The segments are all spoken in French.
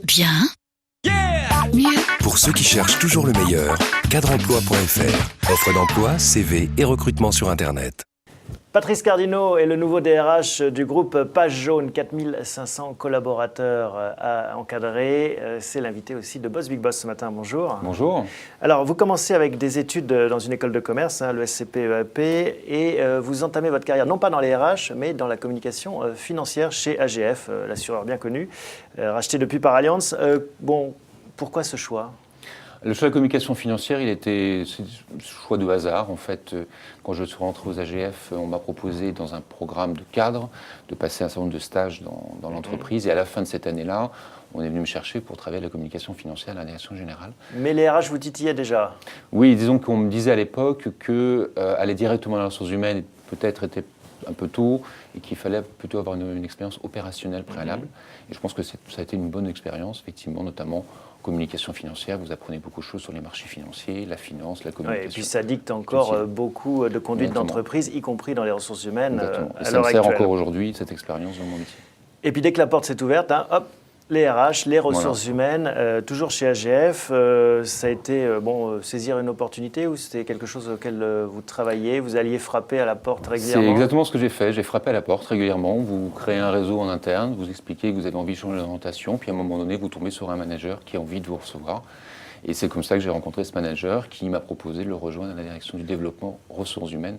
Bien. Mieux. Pour ceux qui cherchent toujours le meilleur, cadreemploi.fr. Offre d'emploi, CV et recrutement sur Internet. Patrice Cardinaux est le nouveau DRH du groupe Page Jaune, 4500 collaborateurs à encadrer. C'est l'invité aussi de Boss Big Boss ce matin. Bonjour. Bonjour. Alors, vous commencez avec des études dans une école de commerce, le SCP-EAP, et vous entamez votre carrière non pas dans les RH, mais dans la communication financière chez AGF, l'assureur bien connu, racheté depuis par Allianz. Pourquoi ce choix ? Le choix de la communication financière, c'est un choix de hasard. En fait, quand je suis rentré aux AGF, on m'a proposé dans un programme de cadre de passer un certain nombre de stages dans l'entreprise. Et à la fin de cette année-là, on est venu me chercher pour travailler à la communication financière à la direction générale. Mais les RH vous titillaient déjà ? Oui, disons qu'on me disait à l'époque qu'aller directement dans les ressources humaines peut-être était un peu tôt et qu'il fallait plutôt avoir une expérience opérationnelle préalable. Et je pense que ça a été une bonne expérience, effectivement, notamment communication financière. Vous apprenez beaucoup de choses sur les marchés financiers, la finance, la communication. Ouais, et puis ça dicte encore beaucoup de conduite d'entreprise, y compris dans les ressources humaines à l'heure actuelle. Ça me sert encore aujourd'hui, cette expérience dans mon métier. Et puis dès que la porte s'est ouverte, hop, les RH, les ressources humaines, toujours chez AGF, ça a été saisir une opportunité ou c'était quelque chose auquel vous travailliez, vous alliez frapper à la porte régulièrement ? C'est exactement ce que j'ai fait, j'ai frappé à la porte régulièrement, vous créez un réseau en interne, vous expliquez que vous avez envie de changer d'orientation, puis à un moment donné, vous tombez sur un manager qui a envie de vous recevoir. Et c'est comme ça que j'ai rencontré ce manager qui m'a proposé de le rejoindre à la direction du développement ressources humaines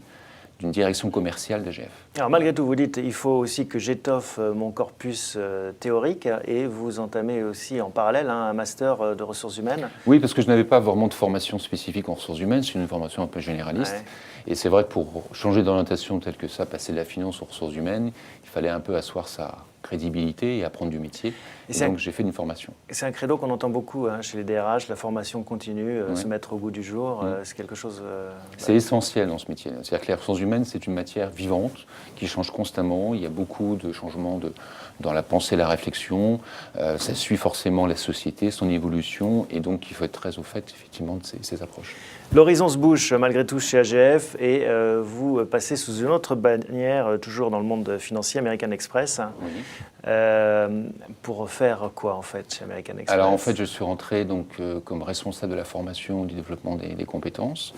d'une direction commerciale d'AGF. Alors malgré tout, vous dites il faut aussi que j'étoffe mon corpus théorique et vous entamez aussi en parallèle un master de ressources humaines. Oui, parce que je n'avais pas vraiment de formation spécifique en ressources humaines, c'est une formation un peu généraliste. Ouais. Et c'est vrai que pour changer d'orientation telle que ça, passer de la finance aux ressources humaines, il fallait un peu asseoir sa crédibilité et apprendre du métier. Et donc j'ai fait une formation. C'est un credo qu'on entend beaucoup chez les DRH, la formation continue, se mettre au goût du jour, c'est quelque chose... c'est essentiel dans ce métier. C'est-à-dire que les ressources humaines, c'est une matière vivante qui change constamment. Il y a beaucoup de changements dans la pensée et la réflexion. Ça suit forcément la société, son évolution, et donc il faut être très au fait, effectivement, de ces approches. L'horizon se bouge malgré tout chez AGF et vous passez sous une autre bannière, toujours dans le monde financier, American Express. Oui. Pour faire quoi en fait chez American Express ? Alors en fait, je suis rentré donc, comme responsable de la formation du développement des compétences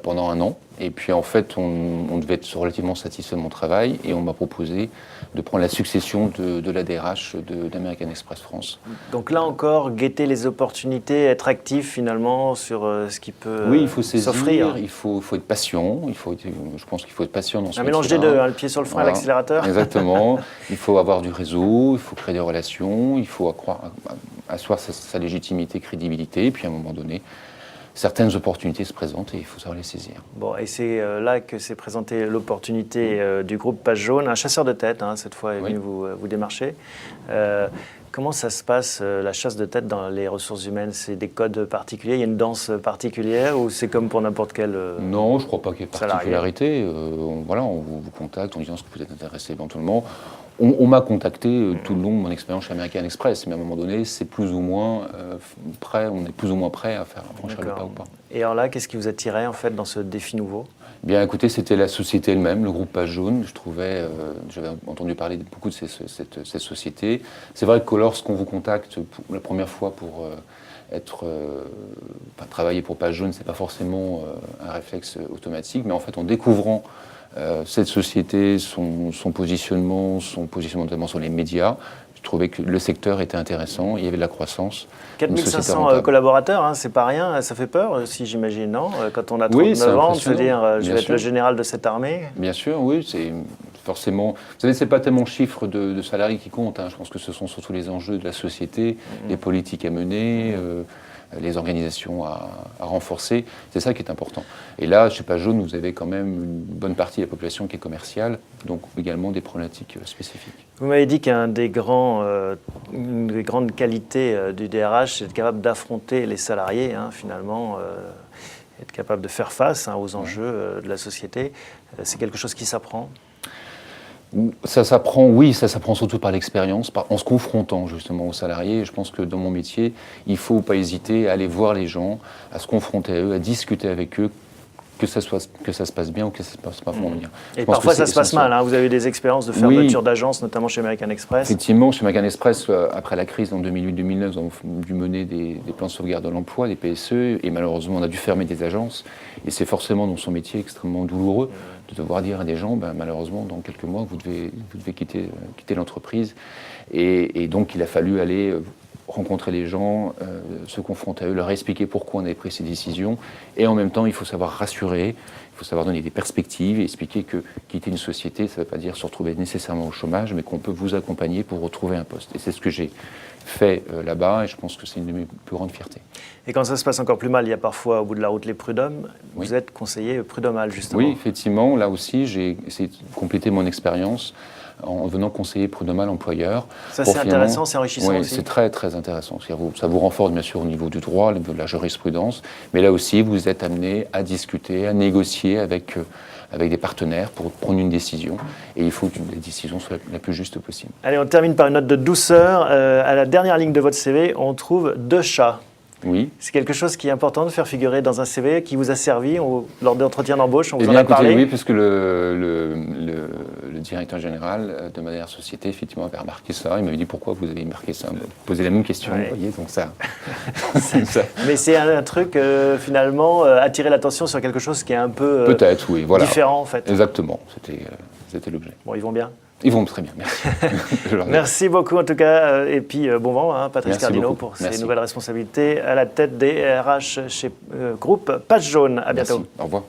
pendant 1 an. Et puis en fait, on devait être relativement satisfait de mon travail et on m'a proposé de prendre la succession de la DRH d'American Express France. Donc là encore, guetter les opportunités, être actif finalement sur ce qui peut s'offrir. Oui, il faut saisir, il faut être patient, je pense qu'il faut être patient dans ce métier-là. Un mélange des deux, le pied sur le frein et l'accélérateur. Exactement, il faut avoir du réseau, il faut créer des relations, il faut asseoir sa légitimité, crédibilité, et puis à un moment donné, certaines opportunités se présentent et il faut savoir les saisir. Bon, et c'est là que s'est présentée l'opportunité du groupe Page Jaune, un chasseur de tête, cette fois est venu vous démarcher. Comment ça se passe, la chasse de tête dans les ressources humaines ? C'est des codes particuliers ? Il y a une danse particulière ou c'est comme pour n'importe quel Non, je ne crois pas qu'il y ait particularité. On vous contacte en disant ce que vous êtes intéressé éventuellement. On m'a contacté tout le long de mon expérience chez American Express, mais à un moment donné, c'est plus ou moins prêt, on est plus ou moins prêt à franchir le pas ou pas. Et alors là, qu'est-ce qui vous attirait en fait dans ce défi nouveau ? Bien, écoutez, c'était la société elle-même, le groupe Page Jaune. J'avais entendu parler beaucoup de cette société. C'est vrai que lorsqu'on vous contacte pour la première fois pour travailler pour Page Jaune, c'est pas forcément un réflexe automatique, mais en fait, en découvrant cette société, son positionnement notamment sur les médias, je trouvais que le secteur était intéressant, il y avait de la croissance. 4500 collaborateurs, c'est pas rien, ça fait peur aussi j'imagine, non ? Quand on a 39 ans, de se dire je vais être le général de cette armée. Bien sûr, oui, c'est forcément... Vous savez, c'est pas tellement le chiffre de salariés qui compte, je pense que ce sont surtout les enjeux de la société, les politiques à mener, les organisations à renforcer, c'est ça qui est important. Et là, chez Page Jaune, vous avez quand même une bonne partie de la population qui est commerciale, donc également des problématiques spécifiques. Vous m'avez dit qu'une des grandes qualités du DRH, c'est d'être capable d'affronter les salariés, finalement, être capable de faire face aux enjeux de la société. C'est quelque chose qui s'apprend ? Ça s'apprend surtout par l'expérience, en se confrontant justement aux salariés. Et je pense que dans mon métier, il ne faut pas hésiter à aller voir les gens, à se confronter à eux, à discuter avec eux, que ça se passe bien ou que ça se passe pas moins bien. Et parfois ça se passe mal, hein. Vous avez eu des expériences de fermeture d'agences, notamment chez American Express. Effectivement, chez American Express, après la crise en 2008-2009, nous avons dû mener des plans de sauvegarde de l'emploi, des PSE, et malheureusement on a dû fermer des agences. Et c'est forcément dans son métier extrêmement douloureux de devoir dire à des gens, malheureusement dans quelques mois vous devez quitter l'entreprise. Et donc il a fallu aller rencontrer les gens, se confronter à eux, leur expliquer pourquoi on avait pris ces décisions. Et en même temps, il faut savoir rassurer, il faut savoir donner des perspectives et expliquer que quitter une société, ça ne veut pas dire se retrouver nécessairement au chômage, mais qu'on peut vous accompagner pour retrouver un poste. Et c'est ce que j'ai fait là-bas, et je pense que c'est une de mes plus grandes fiertés. Et quand ça se passe encore plus mal, il y a parfois au bout de la route les prud'hommes. Vous êtes conseiller prud'homal, justement. Oui, effectivement. Là aussi, j'ai essayé de compléter mon expérience en devenant conseiller prud'homal employeur. Ça, c'est intéressant, c'est enrichissant oui, aussi. C'est très, très intéressant. Ça vous renforce, bien sûr, au niveau du droit, au niveau de la jurisprudence, mais là aussi, vous êtes amené à discuter, à négocier avec des partenaires pour prendre une décision. Et il faut que la décision soit la plus juste possible. Allez, on termine par une note de douceur. À la dernière ligne de votre CV, on trouve 2 chats. Oui. C'est quelque chose qui est important de faire figurer dans un CV qui vous a servi lors d'entretien d'embauche, on vous en a parlé. Oui, puisque le directeur général de ma dernière société, effectivement, avait remarqué ça. Il m'avait dit pourquoi vous avez marqué ça. Il m'a posé la même question, vous voyez, donc ça. Mais c'est un truc, finalement, attirer l'attention sur quelque chose qui est un peu peut-être, oui, voilà. Différent, en fait. Exactement, c'était l'objet. Bon, ils vont bien. Ils vont très bien, merci. Merci beaucoup en tout cas, et puis bon vent, hein, Patrice Cardinaux, pour ces nouvelles responsabilités à la tête des RH chez Groupe Page Jaune. À bientôt. Merci. Au revoir.